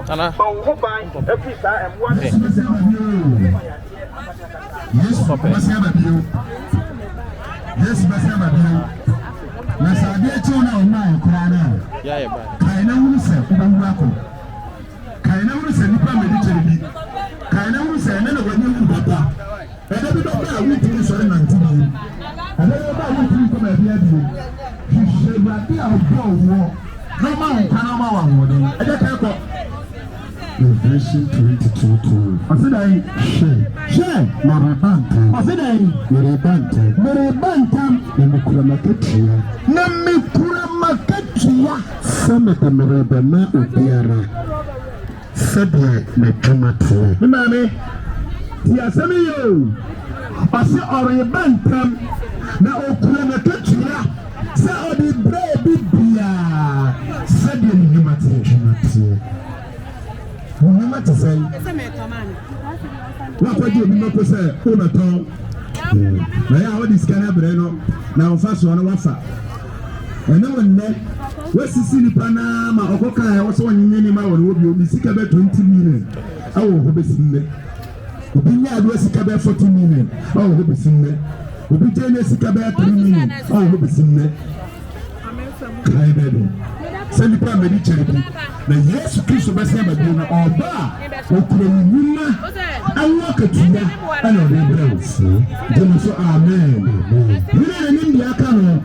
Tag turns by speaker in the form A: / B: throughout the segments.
A: Ana.
B: Yes, Papa. Yes, Papa. Na sabe tuna online krana.
A: Ya ya ba.
B: Kaina wunse kubangwako. Kaina wunse nipa medicare bi. Kaina wunse na wanye wu papa. Ede bi baba wuti so na ntini. Ede bi baba wuti ko ba bia bi. Hihye ba bia obo. No man kana ma wanwode. Ede ka ko. Version 22. Asidai share marabanta. Asidai marabanta namikura maketia. Namikura maketia. Sameta marabana ubiara. Sadie na tomate. Mame, tia sami yo. Asi oribanta na okura maketia. Sa odi bread bibia. Sadie ni tomate. Mama to say, what would you not say? Who at all? May I hold this canna breno now fast on a wafa. And no one net West City Panama or Coca. I was one minimum would be sick about 20 million. I will be seen there. Ubinya was sick about 40 million. I will be seen there. Ubijane sick about 3 million. I will be seen there. Cry baby. Send the prime medicine. The yes, Christ of Assembly, or bar, or Kuruma, I walk at you, I know the bells. Amen. You know, in India, Cano.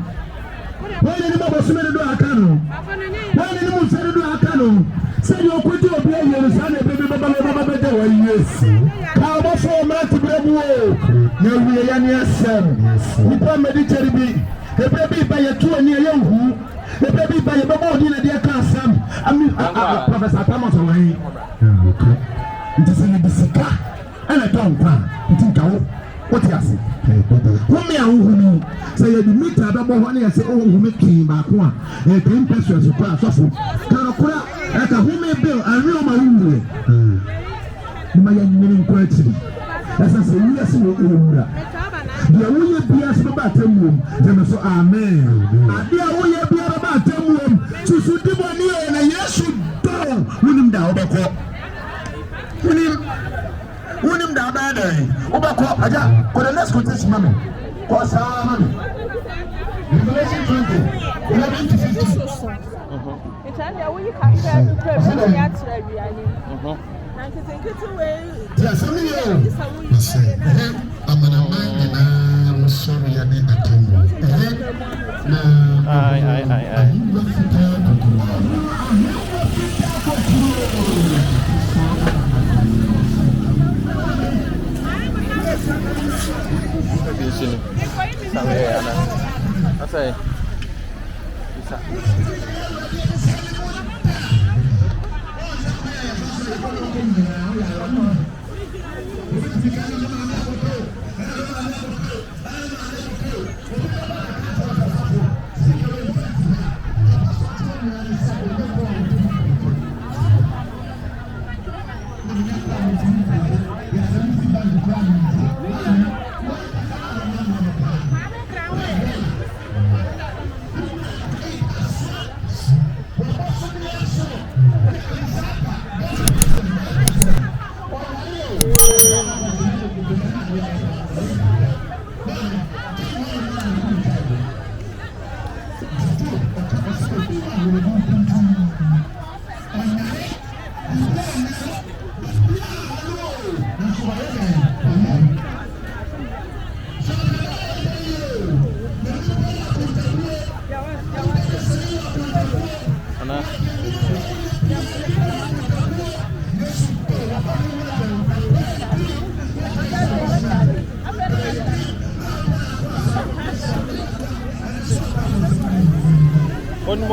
B: Why did you mother submit to a cano? Why did you say to a cano? Say you're quit your play, your son, and baby, Baba, yes. How for a man to break woe? No, we are young, yes, sir. We prime medicine, the baby by a 2 and near young. The baby by a bubble dinner, dear Cassam. I mean, Professor Thomas away. It is in the Sika and a tongue pan. What you say? Who may I who say you meet a double one and say, oh, who make him back one. A 10 pesos of class of Canacura at a home bill and real my room. My young question. As I say, yes, the only beers about them room, them so amen. The only beer about them room, to Sudibani and a yes, you don't win him down. Win him down bad. Obako, Aja, for the next quotation, mammy. Cause mammy. Revelation 20, 11 to 15. It's under we can't tell you to yes, I'm an American. Sunyani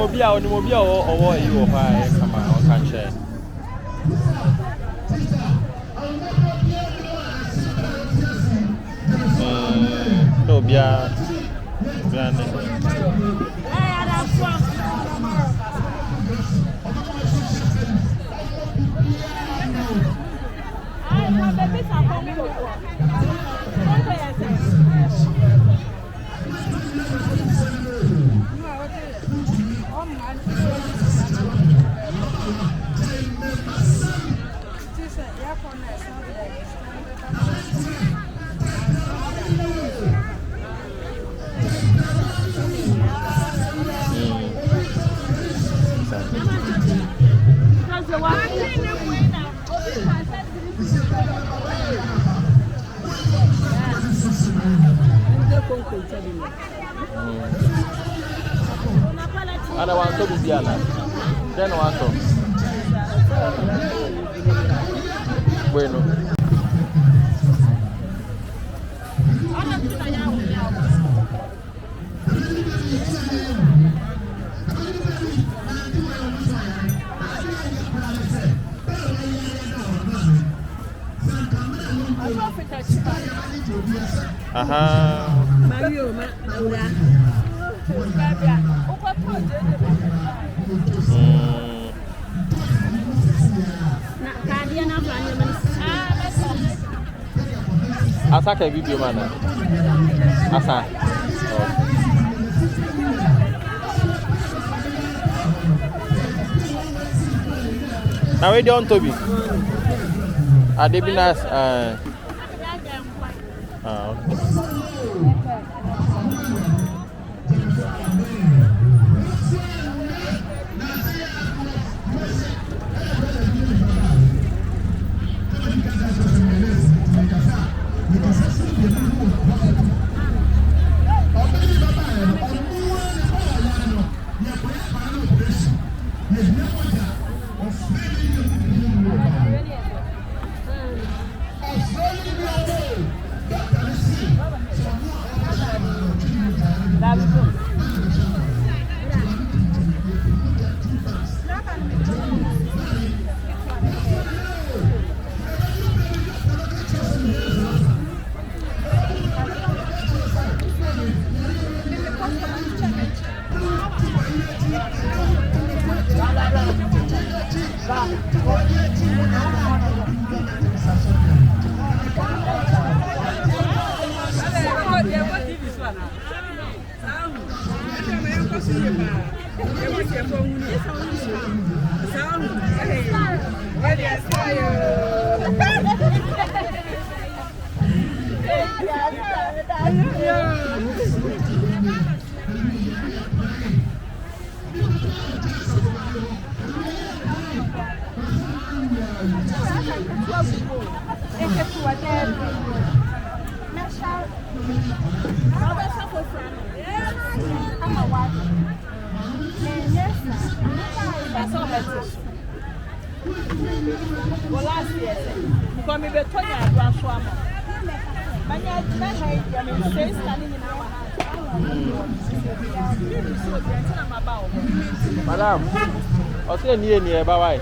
A: mobile or you or come on, can't share. No, I don't want to be Diana. Then want to. Bueno.
C: Mario,
A: Asa ka video mana? Asa. Now we don't Toby. Adebinas Madam, I say near bye.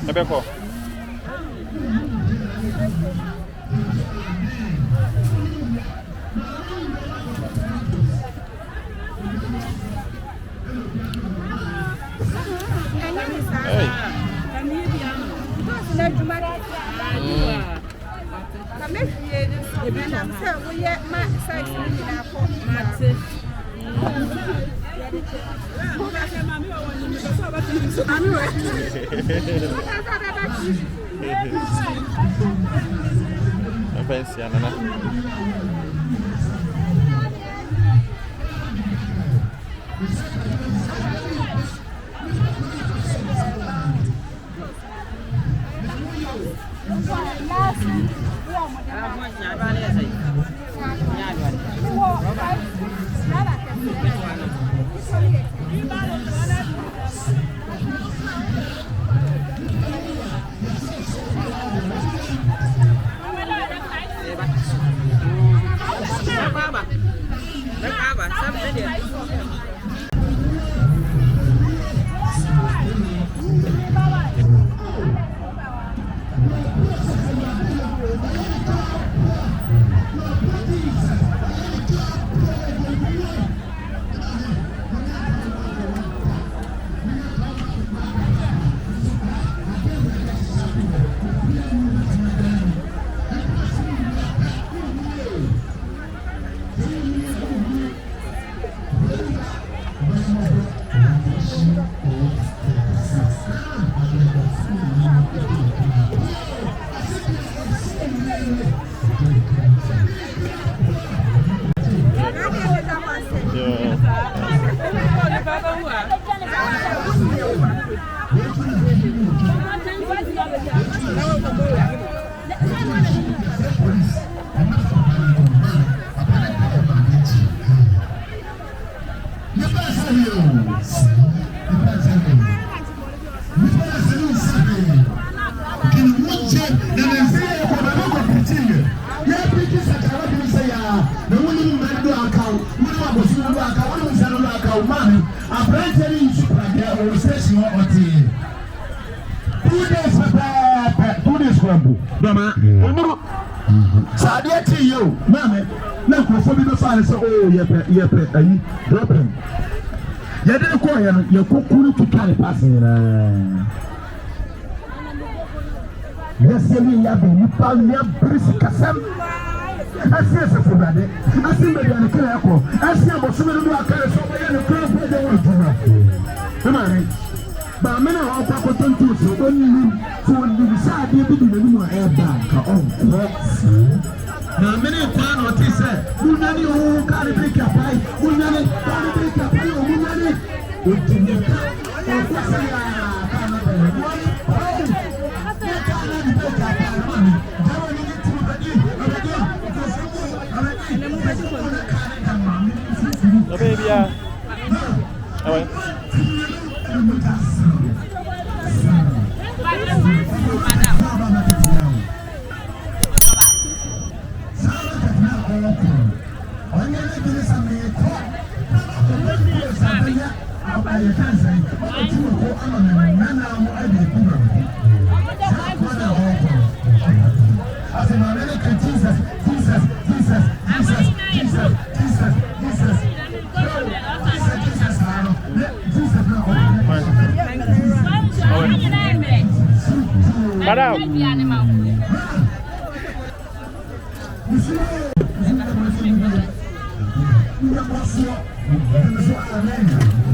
A: Ebeko.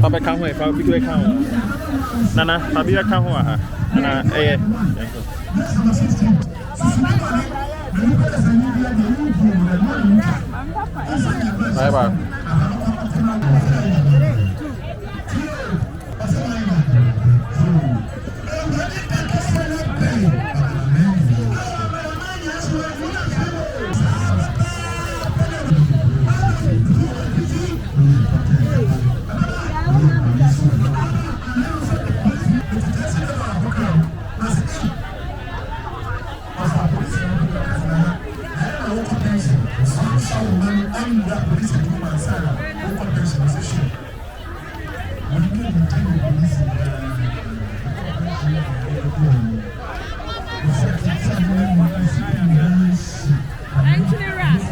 A: Papa can't wait for a big account. Nana, I'll be a count. Nana, bye bye.
C: Actually, right.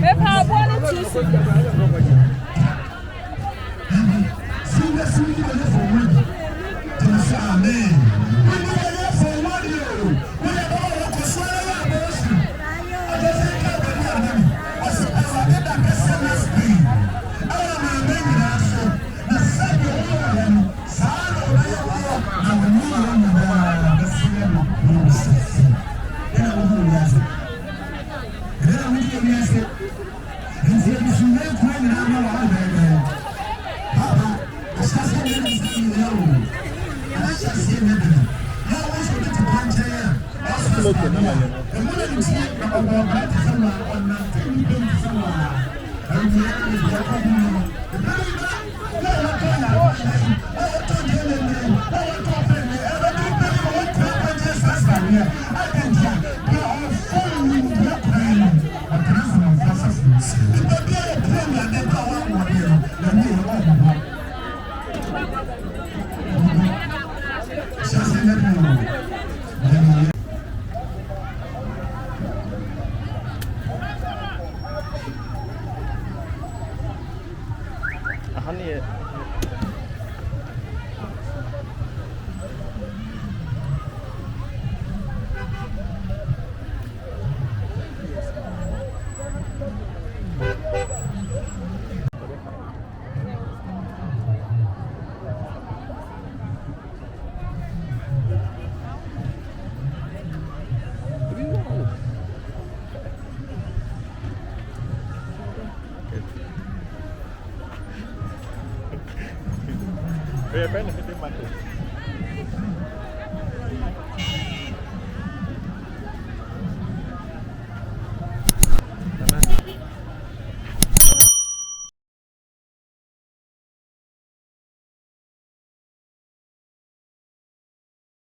C: Maybe I wanted to.
A: We're benefit market.